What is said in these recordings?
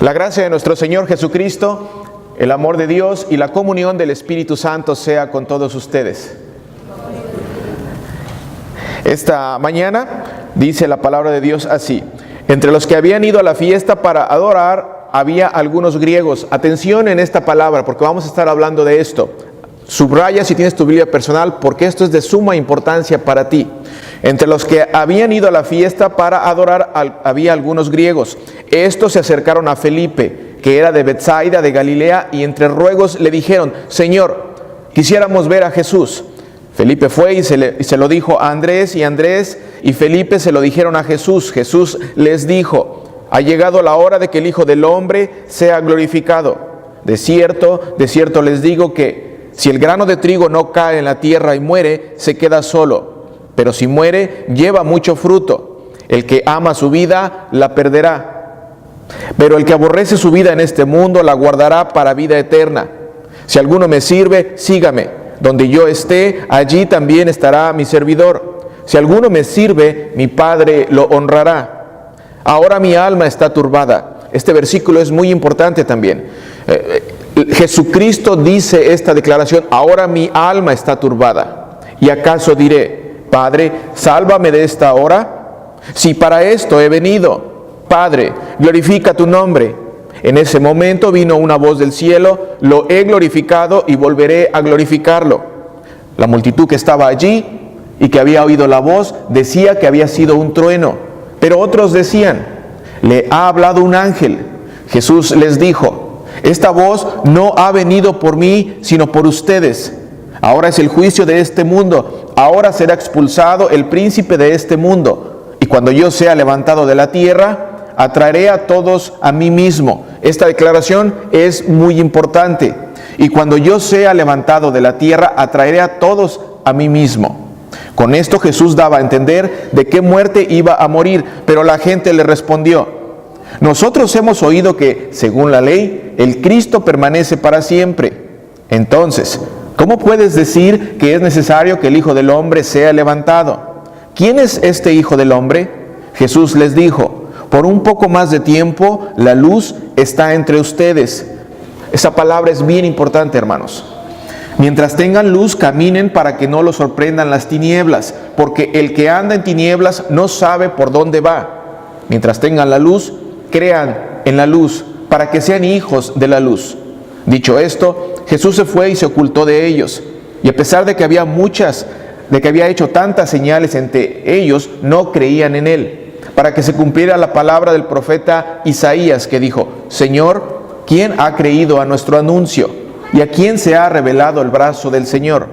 La gracia de nuestro Señor Jesucristo, el amor de Dios y la comunión del Espíritu Santo sea con todos ustedes. Esta mañana dice la palabra de Dios así: entre los que habían ido a la fiesta para adorar, había algunos griegos. Atención en esta palabra, porque vamos a estar hablando de esto. Subraya si tienes tu Biblia personal, porque esto es de suma importancia para ti. Entre los que habían ido a la fiesta para adorar, había algunos griegos. Estos se acercaron a Felipe, que era de Betsaida, de Galilea, y entre ruegos le dijeron: Señor, quisiéramos ver a Jesús. Felipe fue y se lo dijo a Andrés, y Andrés y Felipe se lo dijeron a Jesús. Jesús les dijo: ha llegado la hora de que el Hijo del Hombre sea glorificado. De cierto les digo que si el grano de trigo no cae en la tierra y muere, se queda solo. Pero si muere, lleva mucho fruto. El que ama su vida, la perderá. Pero el que aborrece su vida en este mundo, la guardará para vida eterna. Si alguno me sirve, sígame. Donde yo esté, allí también estará mi servidor. Si alguno me sirve, mi Padre lo honrará. Ahora mi alma está turbada. Este versículo es muy importante también. Jesucristo dice esta declaración: ahora mi alma está turbada. ¿Y acaso diré: Padre, sálvame de esta hora? Si para esto he venido. Padre, glorifica tu nombre. En ese momento vino una voz del cielo: lo he glorificado y volveré a glorificarlo. La multitud que estaba allí y que había oído la voz decía que había sido un trueno, pero otros decían: le ha hablado un ángel. Jesús les dijo: esta voz no ha venido por mí, sino por ustedes. Ahora es el juicio de este mundo. Ahora será expulsado el príncipe de este mundo. Y cuando yo sea levantado de la tierra, atraeré a todos a mí mismo. Esta declaración es muy importante. Y cuando yo sea levantado de la tierra, atraeré a todos a mí mismo. Con esto Jesús daba a entender de qué muerte iba a morir. Pero la gente le respondió: nosotros hemos oído que, según la ley, el Cristo permanece para siempre. Entonces, ¿cómo puedes decir que es necesario que el Hijo del Hombre sea levantado? ¿Quién es este Hijo del Hombre? Jesús les dijo: por un poco más de tiempo la luz está entre ustedes. Esa palabra es bien importante, hermanos. Mientras tengan luz, caminen para que no los sorprendan las tinieblas, porque el que anda en tinieblas no sabe por dónde va. Mientras tengan la luz, crean en la luz, para que sean hijos de la luz. Dicho esto, Jesús se fue y se ocultó de ellos. Y a pesar de que había hecho tantas señales entre ellos, no creían en él, para que se cumpliera la palabra del profeta Isaías, que dijo: Señor, ¿quién ha creído a nuestro anuncio? ¿Y a quién se ha revelado el brazo del Señor?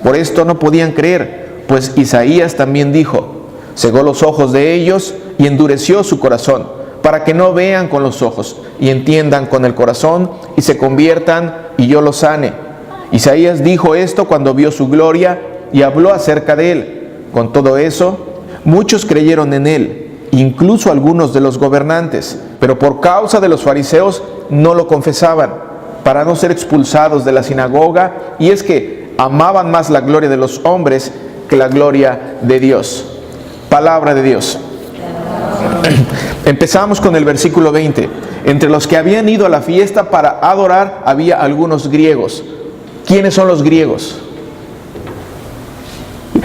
Por esto no podían creer, pues Isaías también dijo: cegó los ojos de ellos y endureció su corazón, para que no vean con los ojos y entiendan con el corazón y se conviertan y yo los sane. Isaías dijo esto cuando vio su gloria y habló acerca de él. Con todo eso, muchos creyeron en él, incluso algunos de los gobernantes, pero por causa de los fariseos no lo confesaban, para no ser expulsados de la sinagoga, y es que amaban más la gloria de los hombres que la gloria de Dios. Palabra de Dios. Empezamos con el versículo 20. Entre los que habían ido a la fiesta para adorar, había algunos griegos. ¿Quiénes son los griegos?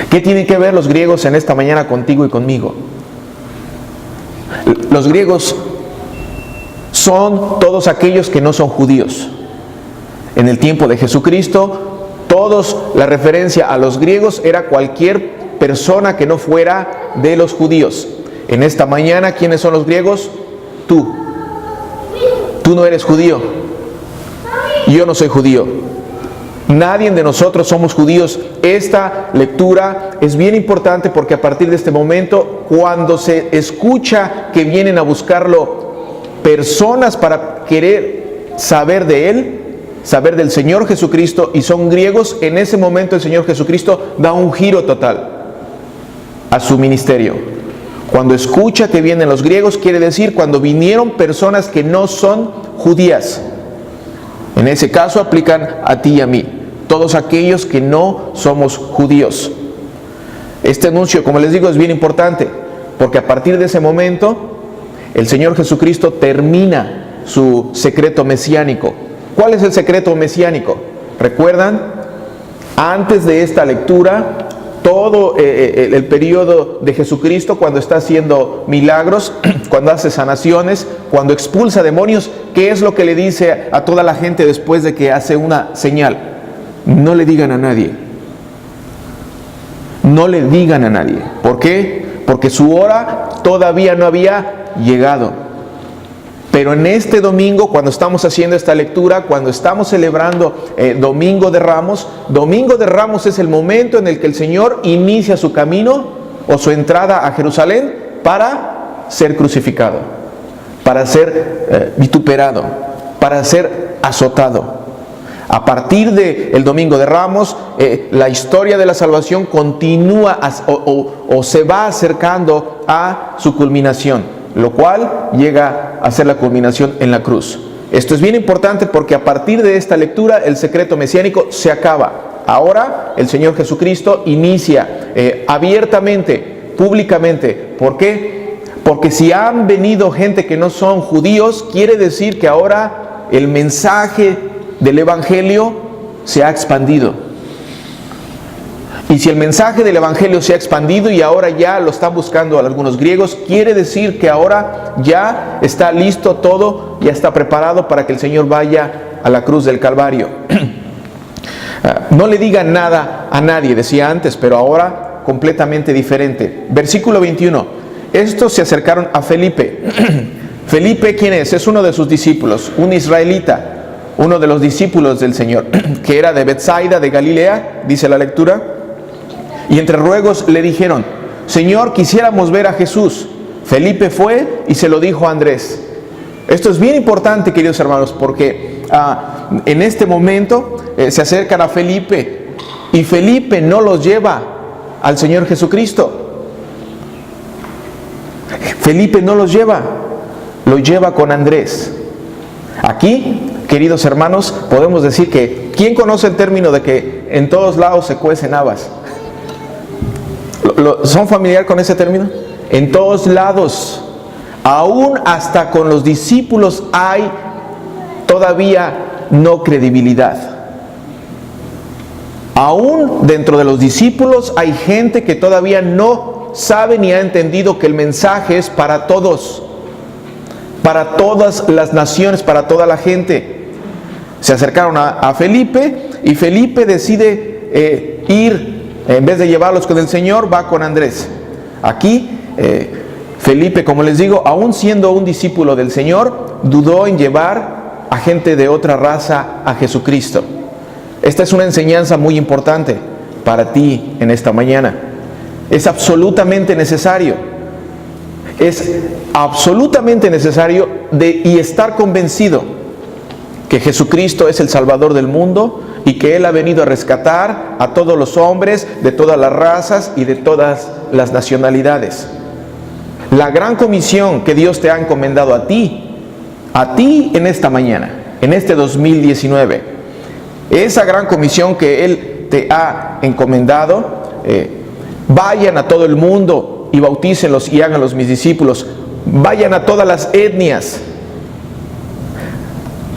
¿Qué tienen que ver los griegos en esta mañana contigo y conmigo? Los griegos son todos aquellos que no son judíos. En el tiempo de Jesucristo, la referencia a los griegos era cualquier persona que no fuera de los judíos. En esta mañana, ¿quiénes son los griegos? Tú. Tú no eres judío. Yo no soy judío. Nadie de nosotros somos judíos. Esta lectura es bien importante porque a partir de este momento, cuando se escucha que vienen a buscarlo personas para querer saber de Él, saber del Señor Jesucristo, y son griegos, en ese momento el Señor Jesucristo da un giro total a su ministerio. Cuando escucha que vienen los griegos, quiere decir cuando vinieron personas que no son judías. En ese caso aplican a ti y a mí, todos aquellos que no somos judíos. Este anuncio, como les digo, es bien importante, porque a partir de ese momento el Señor Jesucristo termina su secreto mesiánico. ¿Cuál es el secreto mesiánico? ¿Recuerdan? Antes de esta lectura, todo el periodo de Jesucristo, cuando está haciendo milagros, cuando hace sanaciones, cuando expulsa demonios, ¿qué es lo que le dice a toda la gente después de que hace una señal? No le digan a nadie. No le digan a nadie. ¿Por qué? Porque su hora todavía no había llegado. Pero en este domingo, cuando estamos haciendo esta lectura, cuando estamos celebrando Domingo de Ramos es el momento en el que el Señor inicia su camino o su entrada a Jerusalén para ser crucificado, para ser vituperado, para ser azotado. A partir del Domingo de Ramos, la historia de la salvación continúa o se va acercando a su culminación, lo cual llega a ser la culminación en la cruz. Esto es bien importante porque a partir de esta lectura el secreto mesiánico se acaba. Ahora el Señor Jesucristo inicia abiertamente, públicamente. ¿Por qué? Porque si han venido gente que no son judíos, quiere decir que ahora el mensaje del Evangelio se ha expandido. Y si el mensaje del Evangelio se ha expandido y ahora ya lo están buscando algunos griegos, quiere decir que ahora ya está listo todo, ya está preparado para que el Señor vaya a la cruz del Calvario. No le digan nada a nadie, decía antes, pero ahora completamente diferente. Versículo 21. Estos se acercaron a Felipe. Felipe, ¿quién es? Es uno de sus discípulos, un israelita, uno de los discípulos del Señor, que era de Betsaida, de Galilea, dice la lectura. Y entre ruegos le dijeron: Señor, quisiéramos ver a Jesús. Felipe fue y se lo dijo a Andrés. Esto es bien importante, queridos hermanos, porque en este momento se acercan a Felipe y Felipe no los lleva al Señor Jesucristo. Felipe no los lleva, lo lleva con Andrés. Aquí, queridos hermanos, podemos decir que ¿quién conoce el término de que en todos lados se cuecen habas? ¿Son familiar con ese término? En todos lados, aún hasta con los discípulos, hay todavía no credibilidad. Aún dentro de los discípulos hay gente que todavía no sabe ni ha entendido que el mensaje es para todos, para todas las naciones, para toda la gente. Se acercaron a Felipe y Felipe decide ir. En vez de llevarlos con el Señor, va con Andrés. Aquí, Felipe, como les digo, aún siendo un discípulo del Señor, dudó en llevar a gente de otra raza a Jesucristo. Esta es una enseñanza muy importante para ti en esta mañana. Es absolutamente necesario. Es absolutamente necesario y estar convencido que Jesucristo es el Salvador del mundo y que Él ha venido a rescatar a todos los hombres de todas las razas y de todas las nacionalidades. La gran comisión que Dios te ha encomendado a ti en esta mañana, en este 2019, esa gran comisión que Él te ha encomendado, vayan a todo el mundo y bautícenlos y háganlos mis discípulos. Vayan a todas las etnias,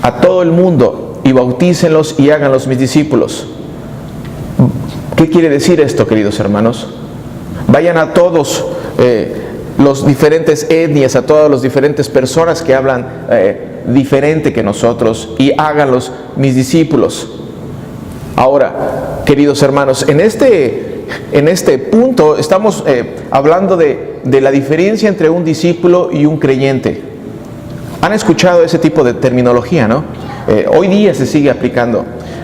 a todo el mundo, y bautícenlos y háganlos mis discípulos. ¿Qué quiere decir esto, queridos hermanos? Vayan a todos los diferentes etnias, a todas las diferentes personas que hablan diferente que nosotros, y háganlos mis discípulos. Ahora, queridos hermanos, en este punto estamos hablando de la diferencia entre un discípulo y un creyente. Han escuchado ese tipo de terminología, ¿no? Hoy día se sigue aplicando.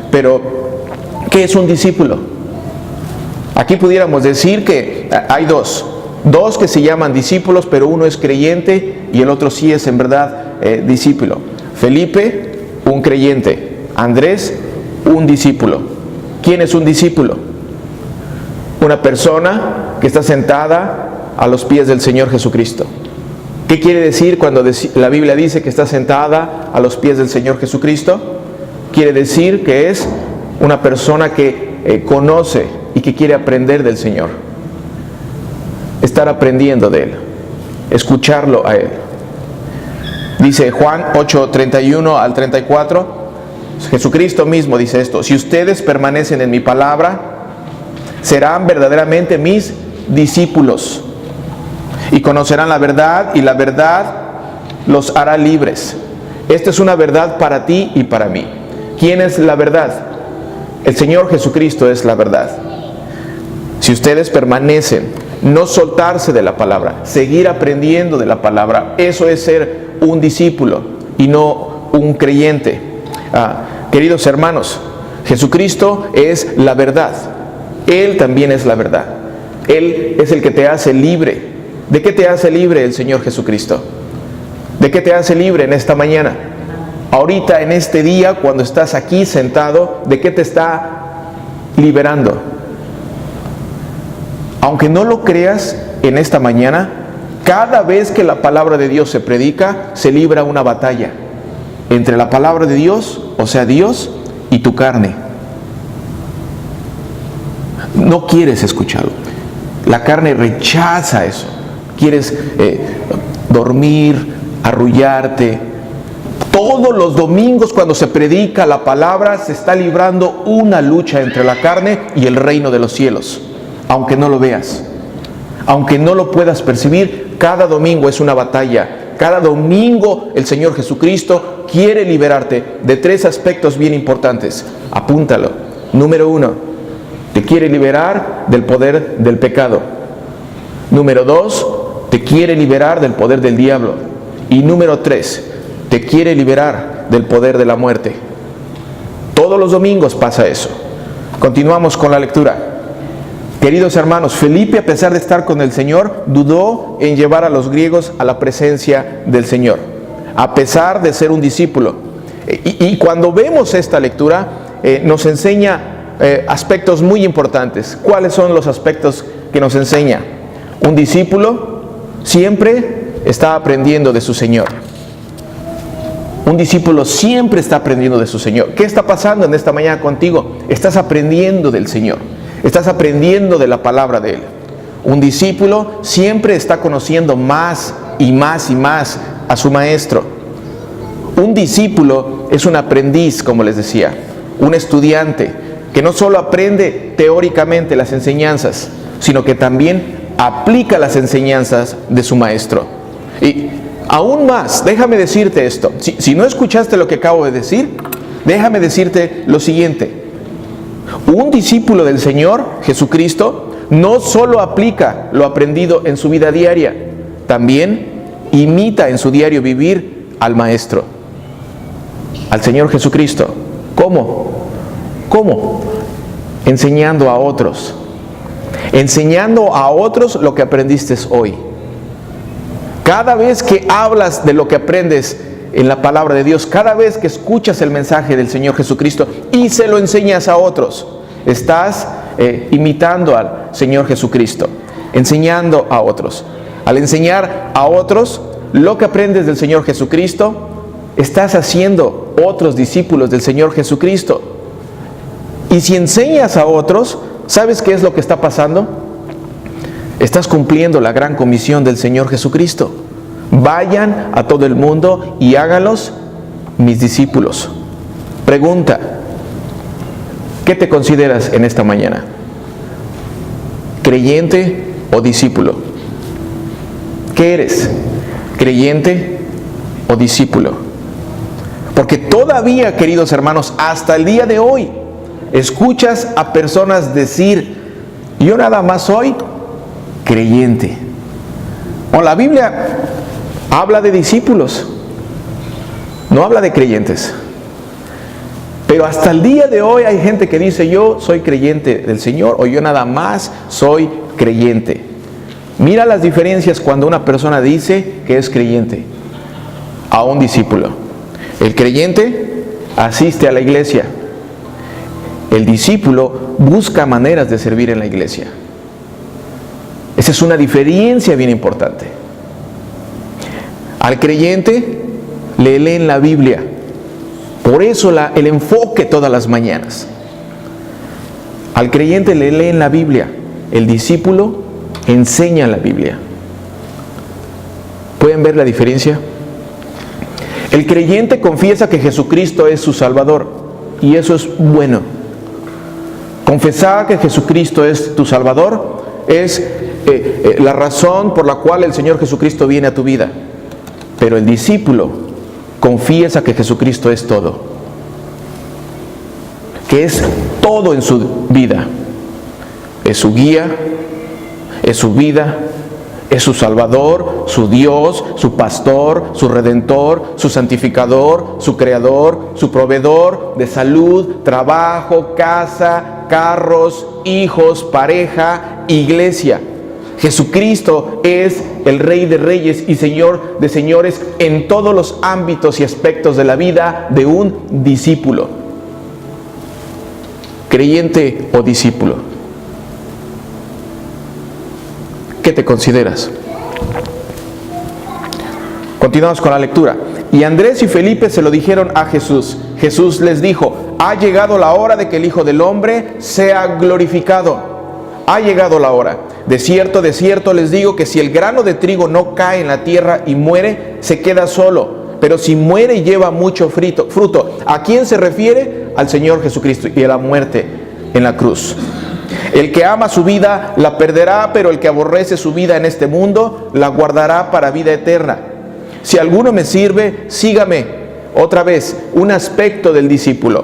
Pero, ¿qué es un discípulo? Aquí pudiéramos decir que hay dos que se llaman discípulos, pero uno es creyente y el otro sí es en verdad discípulo. Felipe, un creyente. Andrés, un discípulo. ¿Quién es un discípulo? Una persona que está sentada a los pies del Señor Jesucristo. ¿Qué quiere decir cuando la Biblia dice que está sentada a los pies del Señor Jesucristo? Quiere decir que es una persona que conoce y que quiere aprender del Señor. Estar aprendiendo de Él, escucharlo a Él. Dice Juan 8:31 al 34. Jesucristo mismo dice esto: si ustedes permanecen en mi palabra, serán verdaderamente mis discípulos y conocerán la verdad, y la verdad los hará libres. Esta es una verdad para ti y para mí. ¿Quién es la verdad? El Señor Jesucristo es la verdad. Si ustedes permanecen, no soltarse de la palabra, seguir aprendiendo de la palabra, eso es ser un discípulo y no un creyente. Queridos hermanos, Jesucristo es la verdad. Él también es la verdad. Él es el que te hace libre. ¿De qué te hace libre el Señor Jesucristo? ¿De qué te hace libre en esta mañana? Ahorita, en este día, cuando estás aquí sentado, ¿de qué te está liberando? Aunque no lo creas, en esta mañana, cada vez que la palabra de Dios se predica, se libra una batalla entre la palabra de Dios, o sea, Dios, y tu carne. No quieres escucharlo. La carne rechaza eso. Quieres dormir, arrullarte. Todos los domingos, cuando se predica la palabra, se está librando una lucha entre la carne y el reino de los cielos. Aunque no lo veas, aunque no lo puedas percibir, cada domingo es una batalla. Cada domingo el Señor Jesucristo quiere liberarte de 3 aspectos bien importantes. Apúntalo. Número 1, te quiere liberar del poder del pecado. Número 2, te quiere liberar del poder del diablo. Y número 3, te quiere liberar del poder de la muerte. Todos los domingos pasa eso. Continuamos con la lectura. Queridos hermanos, Felipe, a pesar de estar con el Señor, dudó en llevar a los griegos a la presencia del Señor, a pesar de ser un discípulo. Y cuando vemos esta lectura, nos enseña aspectos muy importantes. ¿Cuáles son los aspectos que nos enseña? Un discípulo siempre está aprendiendo de su Señor. Un discípulo siempre está aprendiendo de su Señor. ¿Qué está pasando en esta mañana contigo? Estás aprendiendo del Señor. Estás aprendiendo de la palabra de Él. Un discípulo siempre está conociendo más y más y más a su maestro. Un discípulo es un aprendiz, como les decía, un estudiante que no solo aprende teóricamente las enseñanzas, sino que también aplica las enseñanzas de su maestro. Y aún más, déjame decirte esto. Si no escuchaste lo que acabo de decir, déjame decirte lo siguiente. Un discípulo del Señor Jesucristo no solo aplica lo aprendido en su vida diaria, también imita en su diario vivir al Maestro, al Señor Jesucristo. ¿Cómo? ¿Cómo? Enseñando a otros. Enseñando a otros lo que aprendiste hoy. Cada vez que hablas de lo que aprendes en la palabra de Dios, cada vez que escuchas el mensaje del Señor Jesucristo y se lo enseñas a otros, estás imitando al Señor Jesucristo, enseñando a otros. Al enseñar a otros lo que aprendes del Señor Jesucristo, estás haciendo otros discípulos del Señor Jesucristo. Y si enseñas a otros, ¿sabes qué es lo que está pasando? Estás cumpliendo la gran comisión del Señor Jesucristo. Vayan a todo el mundo y háganlos mis discípulos. Pregunta: ¿qué te consideras en esta mañana? ¿Creyente o discípulo? ¿Qué eres? ¿Creyente o discípulo? Porque todavía, queridos hermanos, hasta el día de hoy, escuchas a personas decir: yo nada más soy creyente. O la Biblia habla de discípulos, no habla de creyentes. Pero hasta el día de hoy hay gente que dice: yo soy creyente del Señor, o yo nada más soy creyente. Mira las diferencias cuando una persona dice que es creyente a un discípulo. El creyente asiste a la iglesia. El discípulo busca maneras de servir en la iglesia. Esa es una diferencia bien importante. Al creyente le leen la Biblia. Por eso el enfoque todas las mañanas. Al creyente le leen la Biblia. El discípulo enseña la Biblia. ¿Pueden ver la diferencia? El creyente confiesa que Jesucristo es su Salvador, y eso es bueno. Confesar que Jesucristo es tu Salvador es la razón por la cual el Señor Jesucristo viene a tu vida. Pero el discípulo confiesa que Jesucristo es todo, que es todo en su vida. Es su guía, es su vida, es su Salvador, su Dios, su pastor, su redentor, su santificador, su creador, su proveedor de salud, trabajo, casa, carros, hijos, pareja, iglesia. Jesucristo es el Rey de Reyes y Señor de Señores en todos los ámbitos y aspectos de la vida de un discípulo. Creyente o discípulo, ¿qué te consideras? Continuamos con la lectura. Y Andrés y Felipe se lo dijeron a Jesús. Jesús les dijo: ha llegado la hora de que el Hijo del Hombre sea glorificado. Ha llegado la hora. De cierto les digo que si el grano de trigo no cae en la tierra y muere, se queda solo. Pero si muere, lleva mucho fruto. ¿A quién se refiere? Al Señor Jesucristo y a la muerte en la cruz. El que ama su vida la perderá, pero el que aborrece su vida en este mundo la guardará para vida eterna. Si alguno me sirve, sígame. Otra vez, un aspecto del discípulo.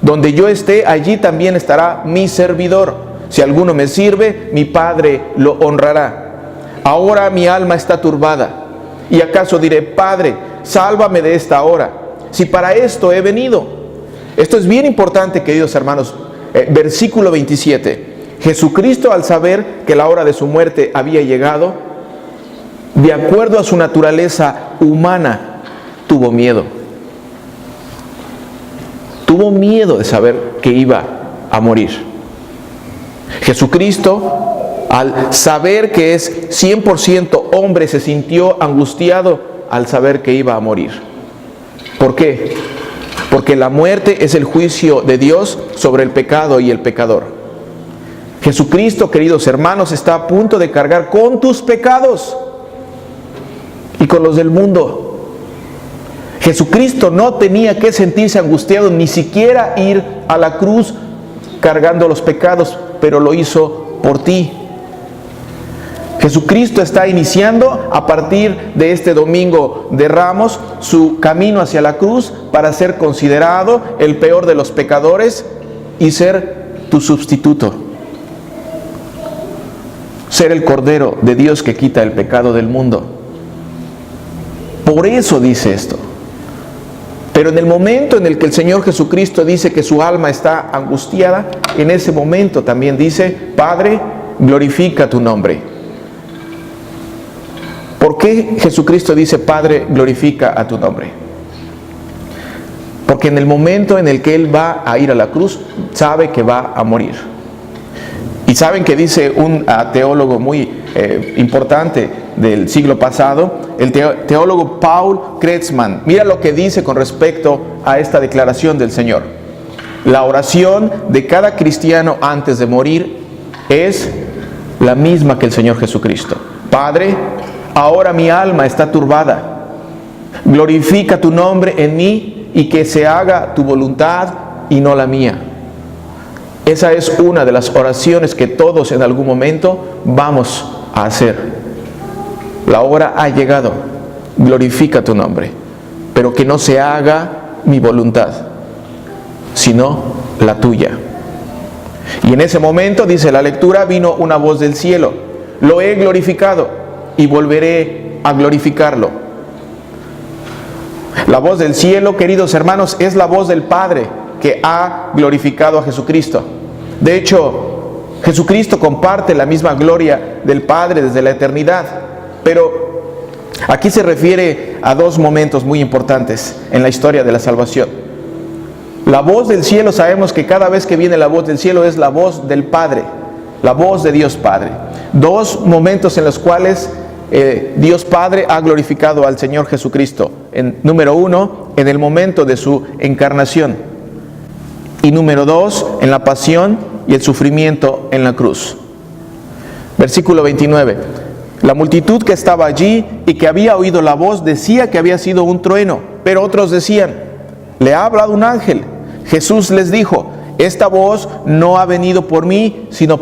Donde yo esté, allí también estará mi servidor. Si alguno me sirve, mi Padre lo honrará. Ahora mi alma está turbada. ¿Y acaso diré: Padre, sálvame de esta hora? Si para esto he venido. Esto es bien importante, queridos hermanos. Versículo 27. Jesucristo, al saber que la hora de su muerte había llegado, de acuerdo a su naturaleza humana, tuvo miedo. Tuvo miedo de saber que iba a morir. Jesucristo, al saber que es 100% hombre, se sintió angustiado al saber que iba a morir. ¿Por qué? Porque la muerte es el juicio de Dios sobre el pecado y el pecador. Jesucristo, queridos hermanos, está a punto de cargar con tus pecados y con los del mundo. Jesucristo no tenía que sentirse angustiado, ni siquiera ir a la cruz cargando los pecados, pero lo hizo por ti. Jesucristo está iniciando a partir de este domingo de Ramos su camino hacia la cruz para ser considerado el peor de los pecadores y ser tu sustituto. Ser el Cordero de Dios que quita el pecado del mundo. Por eso dice esto. Pero en el momento en el que el Señor Jesucristo dice que su alma está angustiada, en ese momento también dice: Padre, glorifica tu nombre. ¿Por qué Jesucristo dice: Padre, glorifica a tu nombre? Porque en el momento en el que Él va a ir a la cruz, sabe que va a morir. Y saben que dice un teólogo muy importante del siglo pasado, el teólogo Paul Kreutzmann. Mira lo que dice con respecto a esta declaración del Señor. La oración de cada cristiano antes de morir es la misma que el Señor Jesucristo. Padre, ahora mi alma está turbada. Glorifica tu nombre en mí y que se haga tu voluntad y no la mía. Esa es una de las oraciones que todos en algún momento vamos a hacer. La hora ha llegado. Glorifica tu nombre. Pero que no se haga mi voluntad, sino la tuya. Y en ese momento, dice la lectura, vino una voz del cielo: lo he glorificado y volveré a glorificarlo. La voz del cielo, queridos hermanos, es la voz del Padre que ha glorificado a Jesucristo. De hecho, Jesucristo comparte la misma gloria del Padre desde la eternidad. Pero aquí se refiere a dos momentos muy importantes en la historia de la salvación. La voz del cielo, sabemos que cada vez que viene la voz del cielo es la voz del Padre, la voz de Dios Padre. Dos momentos en los cuales Dios Padre ha glorificado al Señor Jesucristo. Número uno, en el momento de su encarnación. Y número dos, en la pasión y el sufrimiento en la cruz. Versículo 29. La multitud que estaba allí y que había oído la voz decía que había sido un trueno. pero otros decían, le ha hablado un ángel. Jesús les dijo, esta voz no ha venido por mí, sino